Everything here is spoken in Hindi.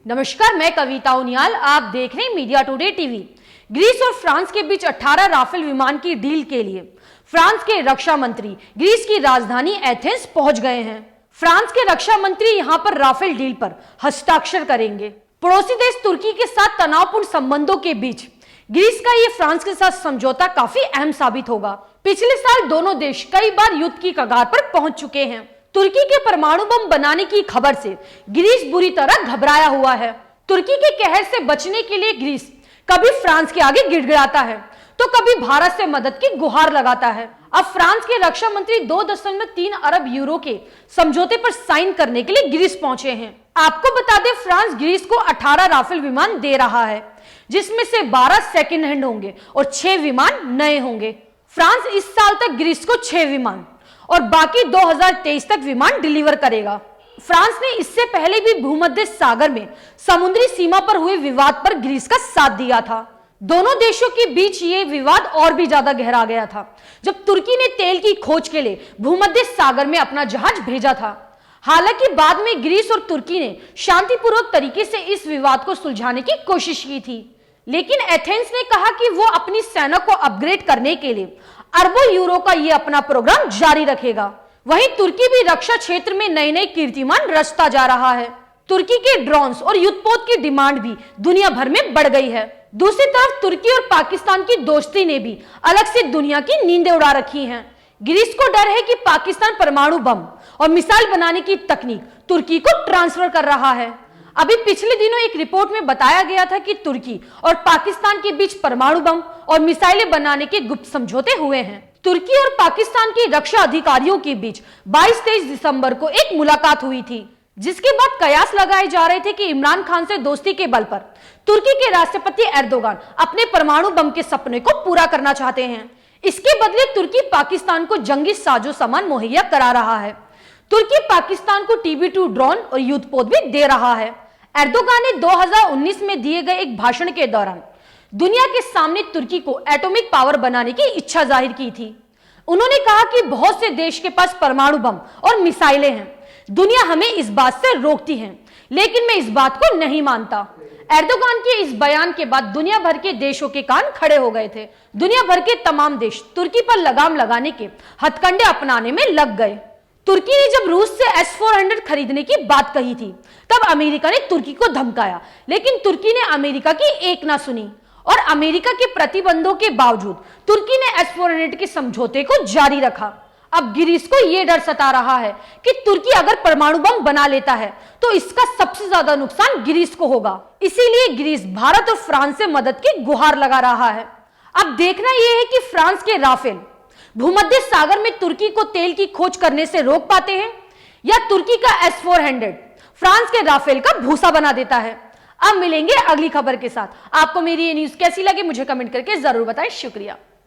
नमस्कार, मैं कविता उनियाल। आप देख रहे हैं मीडिया टुडे टीवी। ग्रीस और फ्रांस के बीच 18 राफेल विमान की डील के लिए फ्रांस के रक्षा मंत्री ग्रीस की राजधानी एथेंस पहुंच गए हैं। फ्रांस के रक्षा मंत्री यहां पर राफेल डील पर हस्ताक्षर करेंगे। पड़ोसी देश तुर्की के साथ तनावपूर्ण संबंधों के बीच ग्रीस का ये फ्रांस के साथ समझौता काफी अहम साबित होगा। पिछले साल दोनों देश कई बार युद्ध की कगार पर पहुंच चुके हैं। तुर्की के परमाणु बम बनाने की खबर से ग्रीस बुरी तरह घबराया हुआ है। तुर्की के कहर से बचने के लिए ग्रीस कभी फ्रांस के आगे गिड़गिड़ाता है तो कभी भारत से मदद की गुहार लगाता है। अब फ्रांस के रक्षा मंत्री 2.3 अरब यूरो के समझौते पर साइन करने के लिए ग्रीस पहुंचे हैं। आपको बता दें, फ्रांस ग्रीस को 18 राफेल विमान दे रहा है, जिसमें से 12 सेकेंड हैंड होंगे और 6 विमान नए होंगे। फ्रांस इस साल तक ग्रीस को 6 विमान और बाकी 2023 तक विमान डिलीवर करेगा। फ्रांस ने इससे पहले भी भूमध्य सागर में समुद्री सीमा पर हुए विवाद पर ग्रीस का साथ दिया था। दोनों देशों के बीच ये विवाद और भी ज्यादा गहरा गया था जब तुर्की ने तेल की खोज के लिए भूमध्य सागर में अपना जहाज भेजा था। हालांकि बाद में ग्रीस और तुर्की ने शांतिपूर्वक तरीके से इस विवाद को सुलझाने की कोशिश की थी, लेकिन एथेंस ने कहा कि वो अपनी सेना को अपग्रेड करने के लिए अरबों यूरो का ये अपना प्रोग्राम जारी रखेगा। वहीं तुर्की भी रक्षा क्षेत्र में नए नए कीर्तिमान रचता जा रहा है। तुर्की के ड्रोन्स और युद्धपोत की डिमांड भी दुनिया भर में बढ़ गई है। दूसरी तरफ तुर्की और पाकिस्तान की दोस्ती ने भी अलग से दुनिया की नींदें उड़ा रखी हैं। ग्रीस को डर है कि पाकिस्तान परमाणु बम और मिसाइल बनाने की तकनीक तुर्की को ट्रांसफर कर रहा है। अभी पिछले दिनों एक रिपोर्ट में बताया गया था कि तुर्की और पाकिस्तान के बीच परमाणु बम और मिसाइलें बनाने के गुप्त समझौते हुए हैं। तुर्की और पाकिस्तान के रक्षा अधिकारियों के बीच 22-23 दिसंबर को एक मुलाकात हुई थी, जिसके बाद कयास लगाए जा रहे थे कि इमरान खान से दोस्ती के बल पर तुर्की के राष्ट्रपति एर्दोगान अपने परमाणु बम के सपने को पूरा करना चाहते हैं। इसके बदले तुर्की पाकिस्तान को जंगी साजो सामान मुहैया करा रहा है। तुर्की पाकिस्तान को TB2 ड्रोन और युद्धपोत भी दे रहा है। एर्दोगान ने 2019 में दिए गए एक भाषण के दौरान दुनिया के सामने तुर्की को एटॉमिक पावर बनाने की इच्छा जाहिर की थी। उन्होंने कहा कि बहुत से देश के पास परमाणु बम और मिसाइलें हैं। दुनिया हमें इस बात से रोकती है, लेकिन मैं इस बात को नहीं मानता। एर्दोगान के इस बयान के बाद दुनिया भर के देशों के कान खड़े हो गए थे। दुनिया भर के तमाम देश तुर्की पर लगाम लगाने के हथकंडे अपनाने में लग गए। तुर्की ने जब रूस से S-400 खरीदने की बात कही थी, तब अमेरिका ने तुर्की को धमकाया, लेकिन तुर्की ने अमेरिका की एक ना सुनी और अमेरिका के प्रतिबंधों के बावजूद तुर्की ने S-400 के समझौते को जारी रखा। अब ग्रीस को यह डर सता रहा है कि तुर्की अगर परमाणु बम बना लेता है तो इसका सबसे ज्यादा नुकसान ग्रीस को होगा। इसीलिए ग्रीस भारत और फ्रांस से मदद की गुहार लगा रहा है। अब देखना यह है कि फ्रांस के राफेल भूमध्य सागर में तुर्की को तेल की खोज करने से रोक पाते हैं या तुर्की का S-400 फ्रांस के राफेल का भूसा बना देता है। अब मिलेंगे अगली खबर के साथ। आपको मेरी ये न्यूज कैसी लगी मुझे कमेंट करके जरूर बताएं। शुक्रिया।